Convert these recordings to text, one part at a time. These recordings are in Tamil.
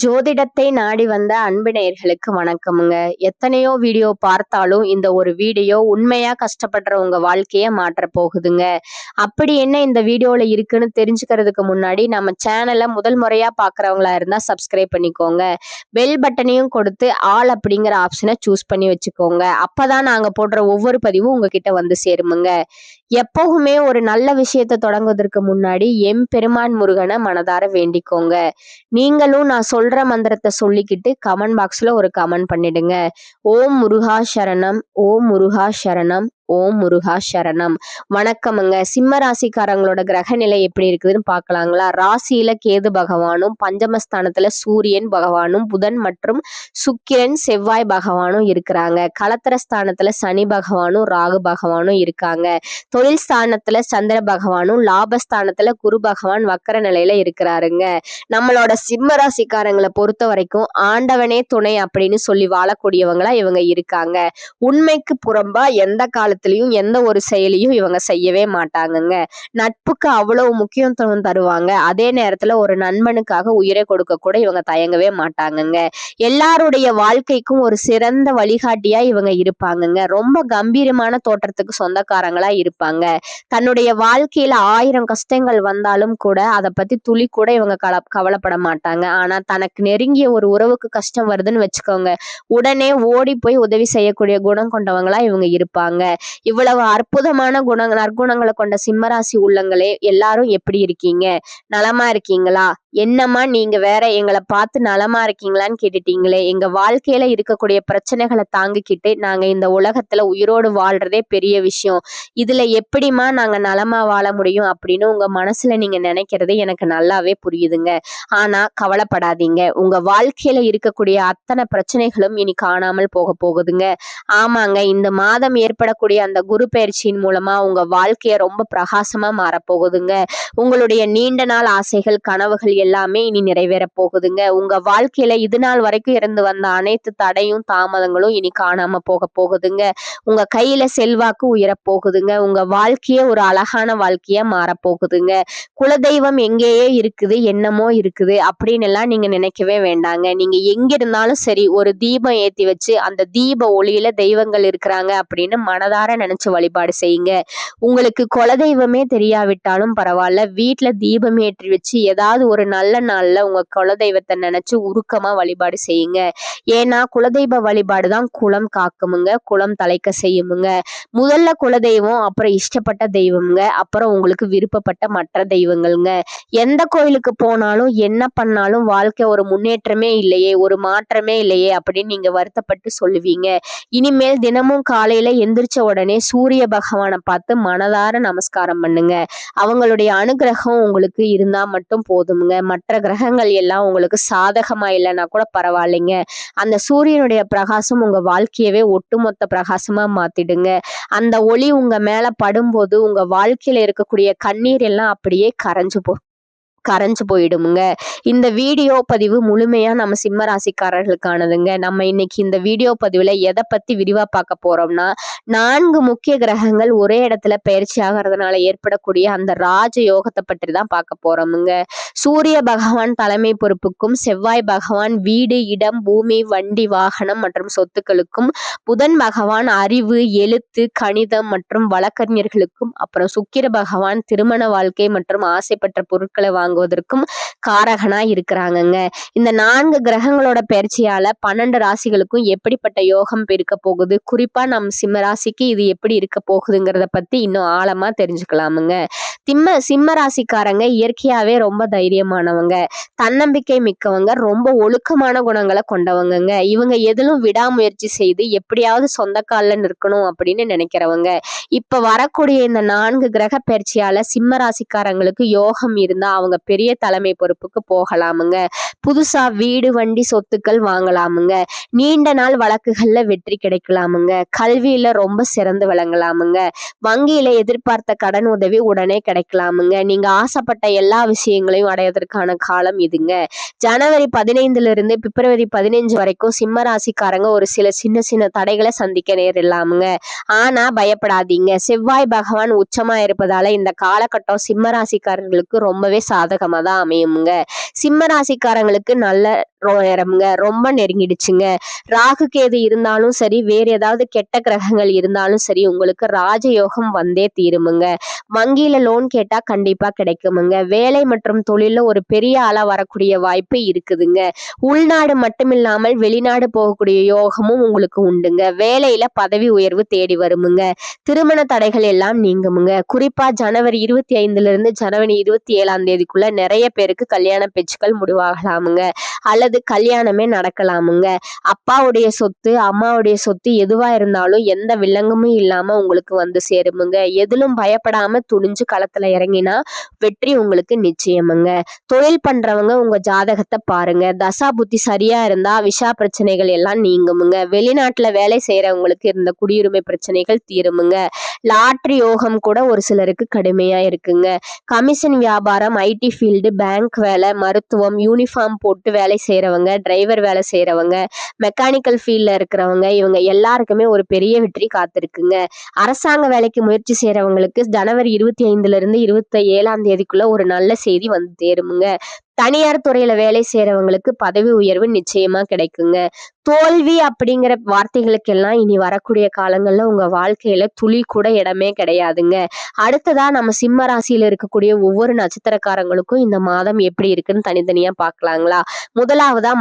ஜோதிடத்தை நாடி வந்த அன்பு நேயர்களுக்கு வணக்கமுங்க. எத்தனையோ வீடியோ பார்த்தாலும் இந்த ஒரு வீடியோ உண்மையா கஷ்டப்படுற உங்க வாழ்க்கைய மாற்ற போகுதுங்க. அப்படி என்ன இந்த வீடியோல இருக்குன்னு தெரிஞ்சுக்கிறதுக்கு முன்னாடி நம்ம சேனலை முதல் முறையா பாக்குறவங்களா இருந்தா சப்ஸ்கிரைப் பண்ணிக்கோங்க. பெல் பட்டனையும் கொடுத்து ஆல் அப்படிங்கிற ஆப்ஷனை சூஸ் பண்ணி வச்சுக்கோங்க. அப்பதான் நாங்க போடுற ஒவ்வொரு பதிவும் உங்ககிட்ட வந்து சேருமுங்க. எப்பவுமே ஒரு நல்ல விஷயத்தை தொடங்குவதற்கு முன்னாடி எம்பெருமான் முருகனை மனதார வேண்டிக்கோங்க. நீங்களும் நான் சொல்ற மந்திரத்தை சொல்லிக்கிட்டு கமெண்ட் பாக்ஸ்ல ஒரு கமெண்ட் பண்ணிடுங்க. ஓம் முருகா சரணம், ஓம் முருகா சரணம், ஓம் முருகா சரணம். வணக்கமுங்க. சிம்ம ராசிக்காரங்களோட கிரக நிலை எப்படி இருக்குதுன்னு பார்க்கலாங்களா? ராசியில கேது பகவானும், பஞ்சமஸ்தானத்துல சூரியன் பகவானும், புதன் மற்றும் சுக்கிரன் செவ்வாய் பகவானும் இருக்கிறாங்க. களத்திர ஸ்தானத்துல சனி பகவானும் ராகு பகவானும் இருக்காங்க. தொழில் ஸ்தானத்துல சந்திர பகவானும், லாபஸ்தானத்துல குரு பகவான் வக்கர நிலையில இருக்கிறாருங்க. நம்மளோட சிம்ம ராசிக்காரங்களை பொறுத்த வரைக்கும் ஆண்டவனே துணை அப்படின்னு சொல்லி வாழக்கூடியவங்களா இவங்க இருக்காங்க. உண்மைக்கு புறம்பா எந்த காலத்திலயும் எந்த ஒரு செயலையும் இவங்க செய்யவே மாட்டாங்கங்க. நட்புக்கு அவ்வளவு முக்கியத்துவம் தருவாங்க. அதே நேரத்துல ஒரு நண்பனுக்காக உயிரை கொடுக்க கூட இவங்க தயங்கவே மாட்டாங்கங்க. எல்லாருடைய வாழ்க்கைக்கும் ஒரு சிறந்த வழிகாட்டியா இவங்க இருப்பாங்கங்க. ரொம்ப கம்பீரமான தோற்றத்துக்கு சொந்தக்காரங்களா இருப்பாங்க. தன்னுடைய வாழ்க்கையில 1000 கஷ்டங்கள் வந்தாலும் கூட அதை பத்தி துளி கூட இவங்க கவலைப்பட மாட்டாங்க. ஆனா தனக்கு நெருங்கிய ஒரு உறவுக்கு கஷ்டம் வருதுன்னு வச்சுக்கோங்க, உடனே ஓடி போய் உதவி செய்யக்கூடிய குணம் கொண்டவங்களா இவங்க இருப்பாங்க. இவ்வளவு அற்புதமான நற்குணங்களை கொண்ட சிம்மராசி உள்ளங்களே, எல்லாரும் எப்படி இருக்கீங்க? நலமா இருக்கீங்களா? என்னம்மா நீங்க வேற எங்களை பார்த்து நலமா இருக்கீங்களான்னு கேட்டுட்டீங்களே. எங்க வாழ்க்கையில இருக்கக்கூடிய பிரச்சனைகளை தாங்கிக்கிட்டு நாங்க இந்த உலகத்துல உயிரோடு வாழ்றதே பெரிய விஷயம். இதுல எப்படிமா நாங்க நலமா வாழ முடியும் அப்படின்னு உங்க மனசுல நீங்க நினைக்கிறது எனக்கு நல்லாவே புரியுதுங்க. ஆனா கவலைப்படாதீங்க. உங்க வாழ்க்கையில இருக்கக்கூடிய அத்தனை பிரச்சனைகளும் இனி காணாமல் போக போகுதுங்க. ஆமாங்க, இந்த மாதம் ஏற்படக்கூடிய அந்த குரு பயிற்சியின் மூலமா உங்க வாழ்க்கைய ரொம்ப பிரகாசமா மாறப்போகுதுங்க. உங்களுடைய நீண்ட நாள் ஆசைகள், கனவுகள் எல்லாமே இனி நிறைவேற போகுதுங்க. உங்க வாழ்க்கையில இது நாள் வரைக்கும் இருந்து வந்த அனைத்து தடையும் தாமதங்களும் இனி காணாம போக போகுதுங்க. உங்க கையில செல்வாக்கு உயர போகுதுங்க. உங்க வாழ்க்கைய ஒரு அழகான வாழ்க்கையா மாறப்போகுதுங்க. குலதெய்வம் எங்கேயே இருக்குது, என்னமோ இருக்குது அப்படின்னு எல்லாம் நீங்க நினைக்கவே வேண்டாங்க. நீங்க எங்க இருந்தாலும் சரி, ஒரு தீபம் ஏத்தி வச்சு அந்த தீப ஒளியில தெய்வங்கள் இருக்கிறாங்க அப்படின்னு மனதார நினைச்சு வழிபாடு செய்யுங்க. உங்களுக்கு குலதெய்வமே தெரியாவிட்டாலும் பரவாயில்ல, வீட்டுல தீபம் ஏற்றி வச்சு ஏதாவது ஒரு நல்ல நாள்ல உங்க குலதெய்வத்தை நினைச்சு உருக்கமா வழிபாடு செய்யுங்க. ஏன்னா குலதெய்வ வழிபாடு தான் குலம் காக்குமுங்க, குலம் தலைக்க செய்யுமுங்க. முதல்ல குலதெய்வம், அப்புறம் இஷ்டப்பட்ட தெய்வம்ங்க, அப்புறம் உங்களுக்கு விருப்பப்பட்ட மற்ற தெய்வங்கள்ங்க. எந்த கோயிலுக்கு போனாலும் என்ன பண்ணாலும் வாழ்க்கை ஒரு முன்னேற்றமே இல்லையே, ஒரு மாற்றமே இல்லையே அப்படின்னு நீங்க வருத்தப்பட்டு சொல்லுவீங்க. இனிமேல் தினமும் காலையில எந்திரிச்ச உடனே சூரிய பகவானை பார்த்து மனதார நமஸ்காரம் பண்ணுங்க. அவங்களுடைய அனுகிரகம் உங்களுக்கு இருந்தா மட்டும் போதுமுங்க. மற்ற கிரகங்கள் எல்லாம் உங்களுக்கு சாதகமா இல்லைன்னா கூட பரவாயில்லைங்க. அந்த சூரியனுடைய பிரகாசம் உங்க வாழ்க்கையவே ஒட்டுமொத்த பிரகாசமா மாத்திடுங்க. அந்த ஒளி உங்க மேல படும்போது உங்க வாழ்க்கையில இருக்கக்கூடிய கண்ணீர் எல்லாம் அப்படியே கரைஞ்சு போயிடுமுங்க. இந்த வீடியோ பதிவு முழுமையா நம்ம சிம்ம ராசிக்காரர்களுக்கானதுங்க. நம்ம இன்னைக்கு இந்த வீடியோ பதிவுல எதை பத்தி விரிவா பார்க்க போறோம்னா, 4 முக்கிய கிரகங்கள் ஒரே இடத்துல பயிற்சி ஆகிறதுனால ஏற்படக்கூடிய அந்த ராஜ யோகத்தை பற்றி தான் பார்க்க போறோமுங்க. சூரிய பகவான் தலைமை பொறுப்புக்கும், செவ்வாய் பகவான் வீடு, இடம், பூமி, வண்டி, வாகனம் மற்றும் சொத்துக்களுக்கும், புதன் பகவான் அறிவு, எழுத்து, கணிதம் மற்றும் வழக்கறிஞர்களுக்கும், அப்புறம் சுக்கிர பகவான் திருமண வாழ்க்கை மற்றும் ஆசைப்பட்ட பொருட்களை வாங்குவதற்கும் காரகனா இருக்கிறாங்கங்க. இந்த 4 கிரகங்களோட பயிற்சியால 12 ராசிகளுக்கும் எப்படிப்பட்ட யோகம் இருக்க போகுது, குறிப்பா நம் சிம்ம ராசிக்கு இது எப்படி இருக்க போகுதுங்கிறத பத்தி இன்னும் ஆழமா தெரிஞ்சுக்கலாமுங்க. சிம்ம ராசிக்காரங்க இயற்கையாவே ரொம்ப தைரியமானவங்க, தன்னம்பிக்கை மிக்கவங்க, ரொம்ப ஒழுக்கமான குணங்களை கொண்டவங்கங்க. இவங்க எதிலும் விடாமுயற்சி செய்து எப்படியாவது சொந்த கால்ல நிற்கணும் அப்படின்னு நினைக்கிறவங்க. இப்ப வரக்கூடிய இந்த 4 கிரக பயிற்சியால சிம்ம ராசிக்காரங்களுக்கு யோகம் இருந்தா அவங்க பெரிய தலைமை பொறுப்புக்கு போகலாமுங்க. புதுசா வீடு, வண்டி, சொத்துக்கள் வாங்கலாமுங்க. நீண்ட நாள் வழக்குகள்ல வெற்றி கிடைக்கலாமுங்க. கல்வியில ரொம்ப சிறந்து விளங்கலாமுங்க. வங்கியில எதிர்பார்த்த கடன் உதவி உடனே கிடைக்கலாமுங்க. நீங்க ஆசைப்பட்ட எல்லா விஷயங்களையும் அடைவதற்கான காலம் இதுங்க. ஜனவரி 15 இருந்து பிப்ரவரி 15 வரைக்கும் சிம்ம ராசிக்காரங்க ஒரு சில சின்ன சின்ன தடைகளை சந்திக்க நேரிடலாமுங்க. ஆனா பயப்படாதீங்க. செவ்வாய் பகவான் உச்சமா இருப்பதால இந்த காலகட்டம் சிம்ம ராசிக்காரர்களுக்கு ரொம்பவே சாதகமா தான் அமையுங்க. சிம்ம ராசிக்காரங்களுக்கு நேரம்ங்க. ரொம்ப நெருங்கிடுச்சுங்க. ராகு கேது இருந்தாலும் சரி, வேற ஏதாவது கெட்ட கிரகங்கள் இருந்தாலும் சரி, உங்களுக்கு ராஜயோகம் வந்தே தீருமுங்க. வங்கியில லோன் கேட்டா கண்டிப்பா கிடைக்குமுங்க. வேலை மற்றும் தொழில்ல ஒரு பெரிய ஆளா வரக்கூடிய வாய்ப்பு இருக்குதுங்க. உள்நாடு மட்டுமில்லாமல் வெளிநாடு போகக்கூடிய யோகமும் உங்களுக்கு உண்டுங்க. வேலையில பதவி உயர்வு தேடி வருமுங்க. திருமண தடைகள் எல்லாம் நீங்குமுங்க. குறிப்பா ஜனவரி 25ல இருந்து ஜனவரி 27ஆம் தேதிக்குள்ள நிறைய பேருக்கு கல்யாண பேச்சுக்கள் முடிவாகலாமுங்க. அல்லது கல்யாணமே நடக்கலாமுங்க. அப்பாவுடைய சொத்து, அம்மாவுடைய சொத்து எதுவா இருந்தாலும் எந்த வில்லங்கமும் இல்லாம உங்களுக்கு வந்து சேருமுங்க. எதிலும் பயப்படாம துணிஞ்சு களத்துல இறங்கினா வெற்றி உங்களுக்கு நிச்சயமுங்க. தொழில் பண்றவங்க உங்க ஜாதகத்தை பாருங்க. தசா புத்தி சரியா இருந்தா விஷா பிரச்சனைகள் எல்லாம் நீங்குமுங்க. வெளிநாட்டுல வேலை செய்யறவங்களுக்கு இருந்த குடியுரிமை பிரச்சனைகள் தீருமுங்க. லாட்ரி யோகம் கூட ஒரு சிலருக்கு கடுமையா இருக்குங்க. கமிஷன் வியாபாரம், ஐடி ஃபீல்டு, பேங்க் வேலை, மருத்துவம், யூனிஃபார்ம் போட்டு வேலை செய்யறவங்க, டிரைவர் வேலை செய்யறவங்க, மெக்கானிக்கல் ஃபீல்ட்ல இருக்கிறவங்க, இவங்க எல்லாருக்குமே ஒரு பெரிய வெற்றி காத்திருக்குங்க. அரசாங்க வேலைக்கு முயற்சி செய்யறவங்களுக்கு ஜனவரி 25ல இருந்து 27ஆம் தேதிக்குள்ள ஒரு நல்ல செய்தி வந்து சேருமுங்க. தனியார் துறையில வேலை செய்யறவங்களுக்கு பதவி உயர்வு நிச்சயமா கிடைக்குங்க. தோல்வி அப்படிங்கிற வார்த்தைகளுக்கெல்லாம் இனி வரக்கூடிய காலங்கள்ல உங்க வாழ்க்கையில துளி கூட இடமே கிடையாதுங்க. அடுத்ததா நம்ம சிம்ம ராசியில இருக்கக்கூடிய ஒவ்வொரு நட்சத்திரக்காரங்களுக்கும் இந்த மாதம் எப்படி இருக்குன்னு தனித்தனியா பார்க்கலாங்களா? முதலாவதா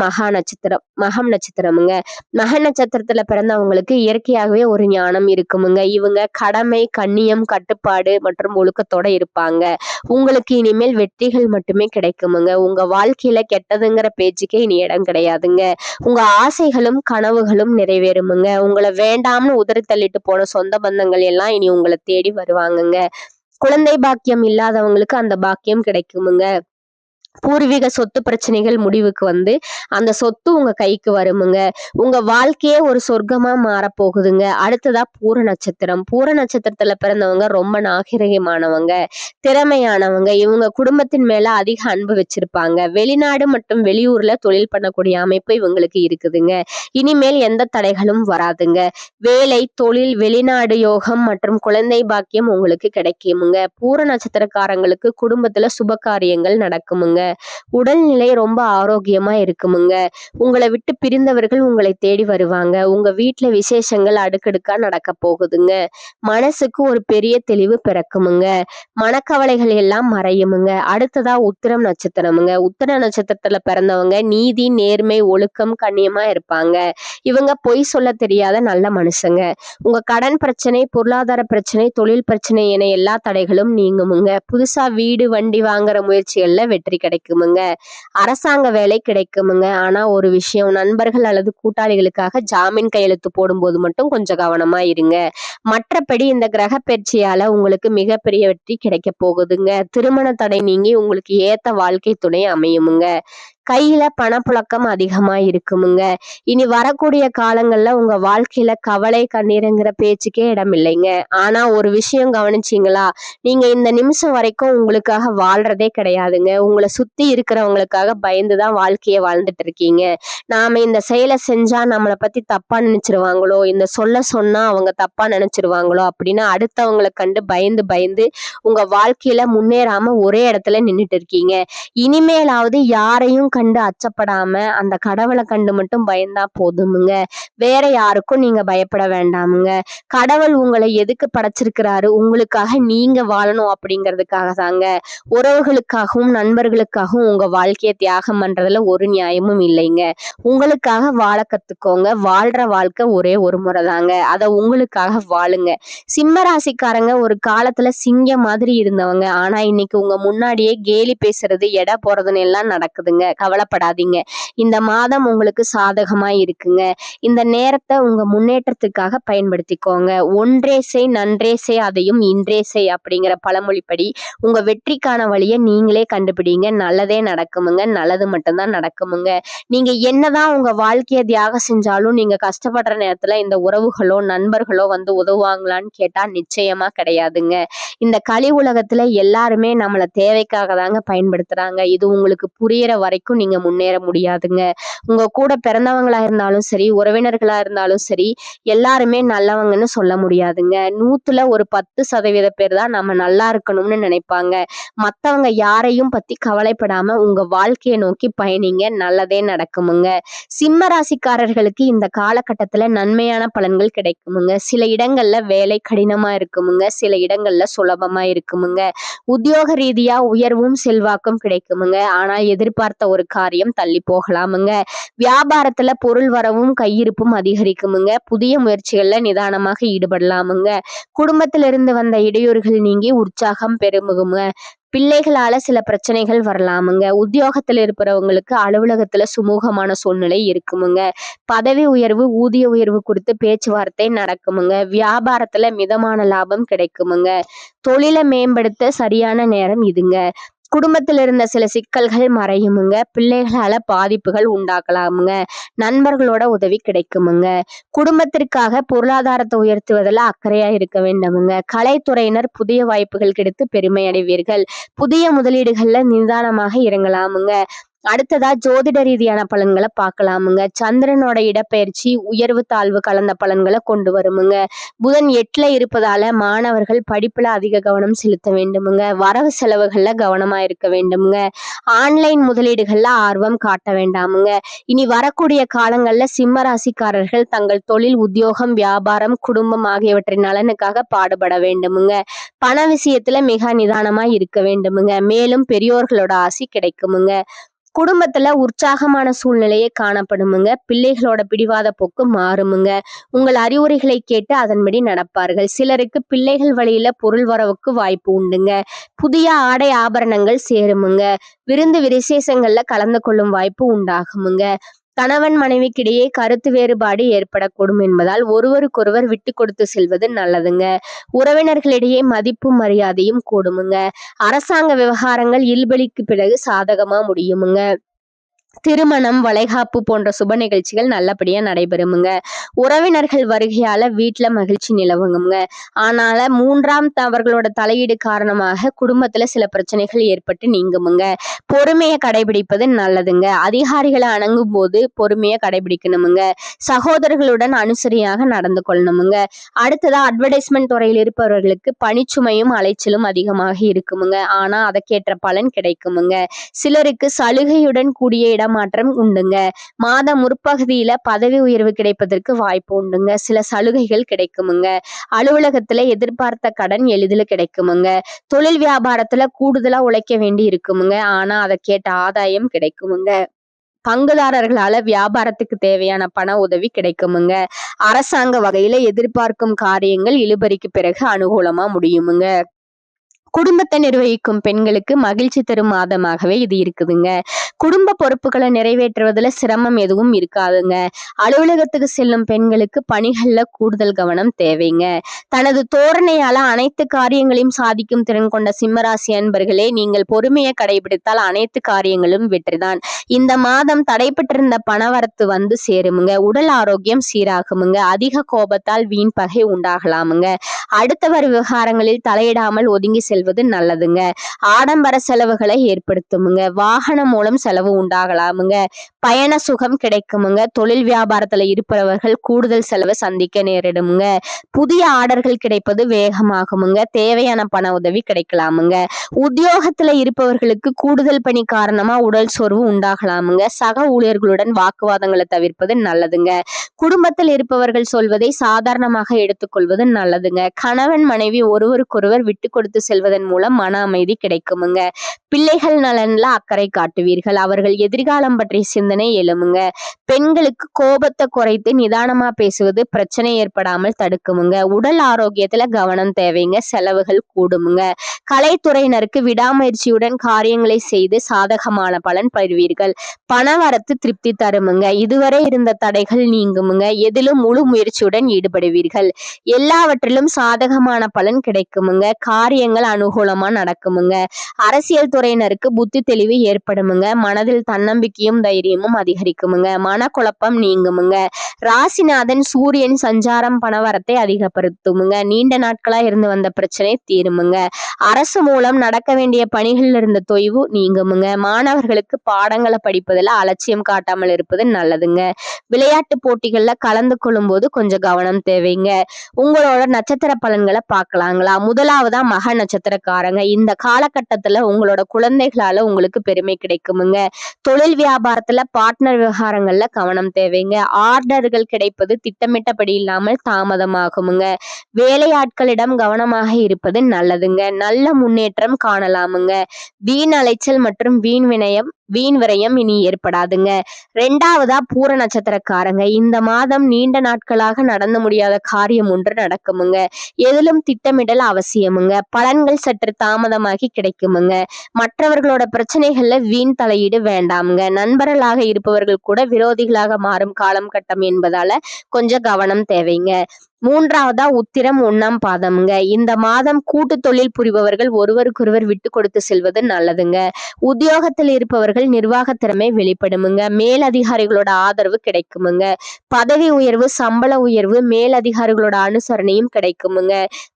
மகம் நட்சத்திரமுங்க. மக நட்சத்திரத்துல பிறந்தவங்களுக்கு இயற்கையாகவே ஒரு ஞானம் இருக்குமுங்க. இவங்க கடமை, கண்ணியம், கட்டுப்பாடு மற்றும் ஒழுக்கத்தோட இருப்பாங்க. உங்களுக்கு இனிமேல் வெற்றிகள் மட்டுமே கிடைக்குமுங்க. உங்க வாழ்க்கையில கெட்டதுங்கிற பேச்சுக்கே இனி இடம் கிடையாதுங்க. உங்க ஆசைகளும் கனவுகளும் நிறைவேறுமுங்க. உங்களை வேண்டாம்னு உதறி தள்ளிட்டு போன சொந்த பந்தங்கள் எல்லாம் இனி உங்களை தேடி வருவாங்கங்க. குழந்தை பாக்கியம் இல்லாதவங்களுக்கு அந்த பாக்கியம் கிடைக்குமுங்க. பூர்வீக சொத்து பிரச்சனைகள் முடிவுக்கு வந்து அந்த சொத்து உங்க கைக்கு வருமுங்க. உங்க வாழ்க்கையே ஒரு சொர்க்கமா மாறப்போகுதுங்க. அடுத்ததா பூர நட்சத்திரத்துல பிறந்தவங்க ரொம்ப நாகரிகமானவங்க, திறமையானவங்க. இவங்க குடும்பத்தின் மேல அதிக அன்பு வச்சிருப்பாங்க. வெளிநாடு மற்றும் வெளியூர்ல தொழில் பண்ணக்கூடிய அமைப்பு இவங்களுக்கு இருக்குதுங்க. இனிமேல் எந்த தடைகளும் வராதுங்க. வேலை, தொழில், வெளிநாடு யோகம் மற்றும் குழந்தை பாக்கியம் உங்களுக்கு கிடைக்குமுங்க. பூர நட்சத்திரக்காரங்களுக்கு குடும்பத்துல சுப காரியங்கள் நடக்குமுங்க. உடல்நிலை ரொம்ப ஆரோக்கியமா இருக்குமுங்க. உங்களை விட்டு பிரிந்தவர்கள் உங்களை தேடி வருவாங்க. உங்க வீட்டுல விசேஷங்கள் அடுக்கடுக்கா நடக்க போகுதுங்க. மனசுக்கு ஒரு பெரிய தெளிவு பிறக்குமுங்க. மனக்கவலைகள் எல்லாம் மறையுமுங்க. அடுத்ததா உத்திரம் நட்சத்திரமுங்க. உத்திர நட்சத்திரத்துல பிறந்தவங்க நீதி, நேர்மை, ஒழுக்கம், கண்ணியமா இருப்பாங்க. இவங்க பொய் சொல்ல தெரியாத நல்ல மனுஷங்க. உங்க கடன் பிரச்சனை, பொருளாதார பிரச்சனை, தொழில் பிரச்சனை என எல்லா தடைகளும் நீங்குமுங்க. புதுசா வீடு, வண்டி வாங்குற முயற்சிகள்ல வெற்றி கிடைக்குமுங்க. அரசாங்க வேலை கிடைக்குமுங்க. ஆனா ஒரு விஷயம், நண்பர்கள் அல்லது கூட்டாளிகளுக்காக ஜாமீன் கையெழுத்து போடும்போது மட்டும் கொஞ்சம் கவனமா இருங்க. மற்றபடி இந்த கிரக பயிற்சியால உங்களுக்கு மிகப்பெரிய வெற்றி கிடைக்க போகுதுங்க. திருமண தடை நீங்கி உங்களுக்கு ஏத்த வாழ்க்கை துணை அமையுமுங்க. கையில பணப்புழக்கம் அதிகமா இருக்குமுங்க. இனி வரக்கூடிய காலங்கள்ல உங்க வாழ்க்கையில கவலை, கண்ணீருங்கிற பேச்சுக்கே இடம் இல்லைங்க. ஆனா ஒரு விஷயம் கவனிச்சீங்களா? நீங்க இந்த நிமிஷம் வரைக்கும் உங்களுக்காக வாழ்றதே கிடையாதுங்க. உங்களை சுத்தி இருக்கிறவங்களுக்காக பயந்துதான் வாழ்க்கைய வாழ்ந்துட்டு இருக்கீங்க. நாம இந்த செயலை செஞ்சா நம்மளை பத்தி தப்பா நினைச்சிருவாங்களோ, இந்த சொன்னா அவங்க தப்பா நினைச்சிருவாங்களோ அப்படின்னு அடுத்தவங்களை கண்டு பயந்து பயந்து உங்க வாழ்க்கையில முன்னேறாம ஒரே இடத்துல நின்னுட்டு இருக்கீங்க. இனிமேலாவது யாரையும் கண்டு அச்சப்படாம அந்த கடவுளை கண்டு மட்டும் பயந்தா போதுமுங்க. வேற யாருக்கும் நீங்க பயப்பட வேண்டாமுங்க. கடவுள் உங்களை எதுக்கு படைச்சிருக்கிறாரு? உங்களுக்காக நீங்க வாழணும் அப்படிங்கிறதுக்காக தாங்க. உறவுகளுக்காகவும் நண்பர்களுக்காகவும் உங்க வாழ்க்கையை தியாகம் பண்றதுல ஒரு நியாயமும் இல்லைங்க. உங்களுக்காக வாழ கத்துக்கோங்க. வாழ்ற வாழ்க்கை ஒரே ஒரு முறை தாங்க. அதை உங்களுக்காக வாழுங்க. சிம்ம ராசிக்காரங்க ஒரு காலத்துல சிங்கம் மாதிரி இருந்தவங்க. ஆனா இன்னைக்கு உங்க முன்னாடியே கேலி பேசுறது, எடை போறதுன்னு எல்லாம் நடக்குதுங்க. கவலைப்படாதீங்க. இந்த மாதம் உங்களுக்கு சாதகமா இருக்குங்க. இந்த நேரத்தை உங்க முன்னேற்றத்துக்காக பயன்படுத்திக்கோங்க. ஒன்றே செய், நன்றே செய், அதையும் இன்றே செய் அப்படிங்கிற பழமொழிப்படி உங்க வெற்றிக்கான வழியை நீங்களே கண்டுபிடிங்க. நல்லதே நடக்குமுங்க. நல்லது மட்டும்தான் நடக்குமுங்க. நீங்க என்னதான் உங்க வாழ்க்கையை தியாகம் செஞ்சாலும் நீங்க கஷ்டப்படுற நேரத்துல இந்த உறவுகளோ நண்பர்களோ வந்து உதவுவாங்களான்னு கேட்டா நிச்சயமா கிடையாதுங்க. இந்த கலி உலகத்துல எல்லாருமே நம்மளை தேவைக்காக தாங்க பயன்படுத்துறாங்க. இது உங்களுக்கு புரியிற வரைக்கும் வரைக்கும் நீங்க முன்னேற முடியாதுங்க. உங்க கூட பிறந்தவங்களா இருந்தாலும் சரி, உறவினர்களா இருந்தாலும் சரி, எல்லாருமே நல்லவங்கன்னு சொல்ல முடியாதுங்க. 100ல ஒரு 10% பேர் தான் நம்ம நல்லா இருக்கணும்னு நினைப்பாங்க. மத்தவங்க யாரையும் பத்தி கவலைப்படாம உங்க வாழ்க்கைய நோக்கி பயணிங்க. நல்லதே நடக்குமுங்க. சிம்ம ராசிக்காரர்களுக்கு இந்த காலகட்டத்துல நன்மையான பலன்கள் கிடைக்குமுங்க. சில இடங்கள்ல வேலை கடினமா இருக்குமுங்க. சில இடங்கள்ல சுலபமா இருக்குமுங்க. உத்தியோக ரீதியா உயர்வும் செல்வாக்கும் கிடைக்குமுங்க. ஆனா எதிர்பார்த்த ஒரு காரியம் தள்ளி போகலாமுங்க. வியாபாரத்துல பொருள் வரவும் கையிருப்பும் அதிகரிக்குமுங்க. புதிய முயற்சிகள்ல நிதானமாக ஈடுபடலாமுங்க. குடும்பத்திலிருந்து வந்த இடையூறுகள் நீங்கி உற்சாகம் பெருகுமுங்க. பிள்ளைகளால சில பிரச்சனைகள் வரலாமுங்க. உத்தியோகத்துல இருக்கிறவங்களுக்கு அலுவலகத்துல சுமூகமான சூழ்நிலை இருக்குமுங்க. பதவி உயர்வு, ஊதிய உயர்வு குறித்து பேச்சுவார்த்தை நடக்குமுங்க. வியாபாரத்துல மிதமான லாபம் கிடைக்குமுங்க. தொழிலை மேம்படுத்த சரியான நேரம் இதுங்க. குடும்பத்துல இருந்த சில சிக்கல்கள் மறையுமுங்க. பிள்ளைகளால பாதிப்புகள் உண்டாக்கலாமுங்க. நண்பர்களோட உதவி கிடைக்குமுங்க. குடும்பத்திற்காக பொருளாதாரத்தை உயர்த்துவதில் அக்கறையா இருக்க வேண்டுமுங்க. கலைத்துறையினர் புதிய வாய்ப்புகள் கிடைத்து பெருமை அடைவீர்கள். புதிய முதலீடுகள்ல நிதானமாக இறங்கலாமுங்க. அடுத்ததா ஜோதிட ரீதியான பலன்களை பார்க்கலாமுங்க. சந்திரனோட இடப்பெயர்ச்சி உயர்வு தாழ்வு கலந்த பலன்களை கொண்டு வருமுங்க. புதன் 8ல இருப்பதால மாணவர்கள் படிப்புல அதிக கவனம் செலுத்த வேண்டுமுங்க. வரவு செலவுகள்ல கவனமா இருக்க வேண்டுமுங்க. ஆன்லைன் முதலீடுகள்ல ஆர்வம் காட்ட வேண்டாமுங்க. இனி வரக்கூடிய காலங்கள்ல சிம்ம ராசிக்காரர்கள் தங்கள் தொழில், உத்தியோகம், வியாபாரம், குடும்பம் ஆகியவற்றின் நலனுக்காக பாடுபட வேண்டுமுங்க. பண விஷயத்துல மிக நிதானமா இருக்க வேண்டுமுங்க. மேலும் பெரியோர்களோட ஆசி கிடைக்குமுங்க. குடும்பத்துல உற்சாகமான சூழ்நிலையே காணப்படுமுங்க. பிள்ளைகளோட பிடிவாத போக்கு மாறுமுங்க. உங்கள் அறிவுரைகளை கேட்டு அதன்படி நடப்பார்கள். சிலருக்கு பிள்ளைகள் வழியில பொருள் வரவுக்கு வாய்ப்பு உண்டுங்க. புதிய ஆடை ஆபரணங்கள் சேருமுங்க. விருந்து விசேஷங்கள்ல கலந்து கொள்ளும் வாய்ப்பு உண்டாகுமுங்க. கணவன் மனைவிக்கிடையே கருத்து வேறுபாடு ஏற்படக்கூடும் என்பதால் ஒருவருக்கொருவர் விட்டு கொடுத்து செல்வது நல்லதுங்க. உறவினர்களிடையே மதிப்பும் மரியாதையும் கூடுமுங்க. அரசாங்க விவகாரங்கள் இல்பலிக்கு பிறகு சாதகமா முடியுமுங்க. திருமணம், வளைகாப்பு போன்ற சுப நிகழ்ச்சிகள் நல்லபடியா நடைபெறுமுங்க. உறவினர்கள் வருகையால வீட்டுல மகிழ்ச்சி நிலவுங்க. ஆனால 3ஆம் அவர்களோட தலையீடு காரணமாக குடும்பத்துல சில பிரச்சனைகள் ஏற்பட்டு நீங்குமுங்க. பொறுமையை கடைபிடிப்பது நல்லதுங்க. அதிகாரிகளை அணுகும் போது பொறுமையை கடைபிடிக்கணுமுங்க. சகோதரர்களுடன் அனுசரியாக நடந்து கொள்ளணுமுங்க. அடுத்ததா அட்வர்டைஸ்மெண்ட் துறையில் இருப்பவர்களுக்கு பணிச்சுமையும் அலைச்சலும் அதிகமாக இருக்குமுங்க. ஆனா அதற்கேற்ற பலன் கிடைக்குமுங்க. சிலருக்கு சலுகையுடன் கூடிய இடமாற்றம் உண்டுங்க. மாத முற்பகுதியில பதவி உயர்வு கிடைப்பதற்கு வாய்ப்பு உண்டுங்க. சில சலுகைகள் கிடைக்குமுங்க. அலுவலகத்துல எதிர்பார்த்த கடன் எளிதில் கிடைக்குமுங்க. தொழில் வியாபாரத்துல கூடுதலா உழைக்க வேண்டி இருக்குமுங்க. ஆனா அதற்கேற்ற ஆதாயம் கிடைக்குமுங்க. பங்குதாரர்களால வியாபாரத்துக்கு தேவையான பண உதவி கிடைக்குமுங்க. அரசாங்க வகையில எதிர்பார்க்கும் காரியங்கள் இழுபறிக்கு பிறகு அனுகூலமா முடியுமுங்க. குடும்பத்தை நிர்வகிக்கும் பெண்களுக்கு மகிழ்ச்சி தரும் மாதமாகவே இது இருக்குதுங்க. குடும்ப பொறுப்புகளை நிறைவேற்றுவதில் சிரமம் எதுவும் இருக்காதுங்க. அலுவலகத்துக்கு செல்லும் பெண்களுக்கு பணிகள்ல கூடுதல் கவனம் தேவைங்க. தனது தோரணையால அனைத்து காரியங்களையும் சாதிக்கும் திறன் கொண்ட சிம்மராசி அன்பர்களே, நீங்கள் பொறுமையை கடைபிடித்தால் அனைத்து காரியங்களும் வெற்றிதான். இந்த மாதம் தடைபட்டிருந்த பணவரத்து வந்து சேருமுங்க. உடல் ஆரோக்கியம் சீராகுமுங்க. அதிக கோபத்தால் வீண் பகை உண்டாகலாமுங்க. அடுத்தவர் விவகாரங்களில் தலையிடாமல் ஒதுங்கி செல்வது நல்லதுங்க. ஆடம்பர செலவுகளை ஏற்படுத்துமுங்க. வாகனம் மூலம் செலவு உண்டாகலாமுங்க. பயண சுகம் கிடைக்குமுங்க. தொழில் வியாபாரத்துல இருப்பவர்கள் கூடுதல் செலவை சந்திக்க நேரிடுமுங்க. புதிய ஆர்டர்கள் கிடைப்பது வேகமாகுமுங்க. தேவையான பண உதவி கிடைக்கலாமுங்க. உத்தியோகத்துல இருப்பவர்களுக்கு கூடுதல் பணி காரணமா உடல் சோர்வு உண்டாகலாமுங்க. சக ஊழியர்களுடன் வாக்குவாதங்களை தவிர்ப்பது நல்லதுங்க. குடும்பத்தில் இருப்பவர்கள் சொல்வதை சாதாரணமாக எடுத்துக்கொள்வது நல்லதுங்க. கணவன் மனைவி ஒருவருக்கொருவர் விட்டு கொடுத்து செல்வதன் மூலம் மன அமைதி கிடைக்குமுங்க. பிள்ளைகள் நலன்ல அக்கறை காட்டுவீர்கள். அவர்கள் எதிர்காலம் பற்றிய சிந்தனை எழுமுங்க. பெண்களுக்கு கோபத்தை குறைத்து நிதானமா பேசுவது பிரச்சனை ஏற்படாமல் தடுக்குமுங்க. உடல் ஆரோக்கியத்துல கவனம் தேவைங்க. செலவுகள் கூடுமுங்க. கலைத்துறையினருக்கு விடாமுயற்சியுடன் காரியங்களை செய்து சாதகமான பலன் பெறுவீர்கள். பணவரத்து திருப்தி தருமுங்க. இதுவரை இருந்த தடைகள் நீங்குமுங்க. எதிலும் முழு முயற்சியுடன் ஈடுபடுவீர்கள். எல்லாவற்றிலும் சாதகமான பலன் கிடைக்குமுங்க. காரியங்கள் அனுகூலமா நடக்குமுங்க. அரசியல் துறையினருக்கு புத்தி தெளிவு ஏற்படுமுங்க. மனதில் தன்னம்பிக்கையும் தைரியமும் அதிகரிக்குமுங்க. மனக்குழப்பம் நீங்குமுங்க. ராசிநாதன் சூரியன் சஞ்சாரம் பணவரத்தை அதிகப்படுத்துமுங்க. நீண்ட நாட்களா இருந்து வந்த பிரச்சனை தீருமுங்க. அரசு மூலம் நடக்க வேண்டிய பணிகளில் இருந்த தொய்வு நீங்குமுங்க. மாணவர்களுக்கு பாடங்களை படிப்பதில் அலட்சியம் காட்டாமல் இருப்பது நல்லதுங்க. விளையாட்டு போட்டிகள்ல கலந்து கொள்ளும் போது கொஞ்சம் கவனம் தேவைங்க. உங்களோட நட்சத்திர பலன்களை பார்க்கலாங்களா? முதலாவதா மக நட்சத்திரக்காரங்க. இந்த காலகட்டத்துல உங்களோட குழந்தைகளால உங்களுக்கு பெருமை கிடைக்குமுங்க. தொழில் வியாபாரத்துல பார்ட்னர் விவகாரங்கள்ல கவனம் தேவைங்க. ஆர்டர்கள் கிடைப்பது திட்டமிட்டபடி இல்லாமல் தாமதமாகுமுங்க. வேலையாட்களிடம் கவனமாக இருப்பது நல்லதுங்க. நல்ல முன்னேற்றம் காணலாமுங்க. வீண் அலைச்சல் மற்றும் வீண் விரயம் இனி ஏற்படாதுங்க. 2வதா பூர நட்சத்திரக்காரங்க. இந்த மாதம் நீண்ட நாட்களாக நடந்து முடியாத காரியம் ஒன்று நடக்குமுங்க. எதிலும் திட்டமிடல் அவசியமுங்க. பலன்கள் சற்று தாமதமாகி கிடைக்குமுங்க. மற்றவர்களோட பிரச்சனைகள்ல வீண் தலையீடு வேண்டாமுங்க. நண்பர்களாக இருப்பவர்கள் கூட விரோதிகளாக மாறும் காலம் கட்டம் என்பதால கொஞ்சம் கவனம் தேவைங்க. 3வதா உத்திரம் 1ஆம் பாதம்ங்க. இந்த மாதம் கூட்டு தொழில் புரிபவர்கள் ஒருவருக்கொருவர் விட்டு கொடுத்து செல்வது நல்லதுங்க. உத்தியோகத்தில் இருப்பவர்கள் நிர்வாக திறமை வெளிப்படுமுங்க. மேலதிகாரிகளோட ஆதரவு கிடைக்குமுங்க. பதவி உயர்வு, சம்பள உயர்வு, மேலதிகாரிகளோட அனுசரணையும் கிடைக்குமுங்க.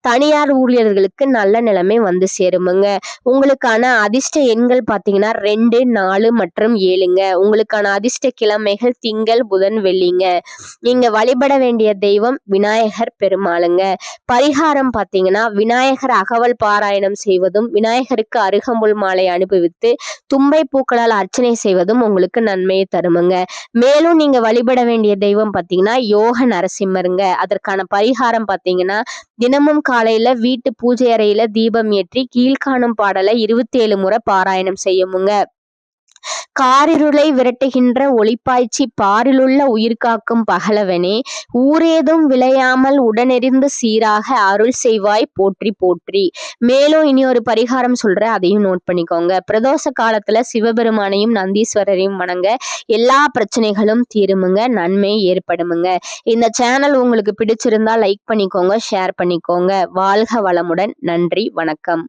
தனியார் ஊழியர்களுக்கு நல்ல நிலைமை வந்து சேருமுங்க. உங்களுக்கான அதிர்ஷ்ட எண்கள் பாத்தீங்கன்னா 2, 4 மற்றும் 7ங்க. உங்களுக்கான அதிர்ஷ்ட கிழமைகள் திங்கள், புதன், வெள்ளிங்க. நீங்க வழிபட வேண்டிய தெய்வம் விநாயகர் பெருமாளுங்க. பரிகாரம் பாத்தீங்கன்னா விநாயகர் அகவல் பாராயணம் செய்வதும், விநாயகருக்கு அருகம்புல் மாலை அனுபவித்து தும்பை பூக்களால் அர்ச்சனை செய்வதும் உங்களுக்கு நன்மையை தருமுங்க. மேலும் நீங்க வழிபட வேண்டிய தெய்வம் பாத்தீங்கன்னா யோக நரசிம்மருங்க. அதற்கான பரிகாரம் பாத்தீங்கன்னா தினமும் காலையில வீட்டு பூஜை அறையில தீபம் ஏற்றி கீழ்காணும் பாடலை 27 முறை பாராயணம் செய்யமுங்க. காரிருளை விரட்டுகின்ற ஒளிப்பாய்ச்சி பாரிலுள்ள உயிர்காக்கும் பகலவனே, ஊரேதும் விளையாமல் உடனெறிந்து சீராக அருள் செய்வாய் போற்றி போற்றி. மேலும் இனி ஒரு பரிகாரம் சொல்றேன், அதையும் நோட் பண்ணிக்கோங்க. பிரதோஷ காலத்துல சிவபெருமானையும் நந்தீஸ்வரரையும் வணங்க எல்லா பிரச்சனைகளும் தீருமுங்க. நன்மை ஏற்படுமுங்க. இந்த சேனல் உங்களுக்கு பிடிச்சிருந்தா லைக் பண்ணிக்கோங்க, ஷேர் பண்ணிக்கோங்க. வாழ்க வளமுடன். நன்றி, வணக்கம்.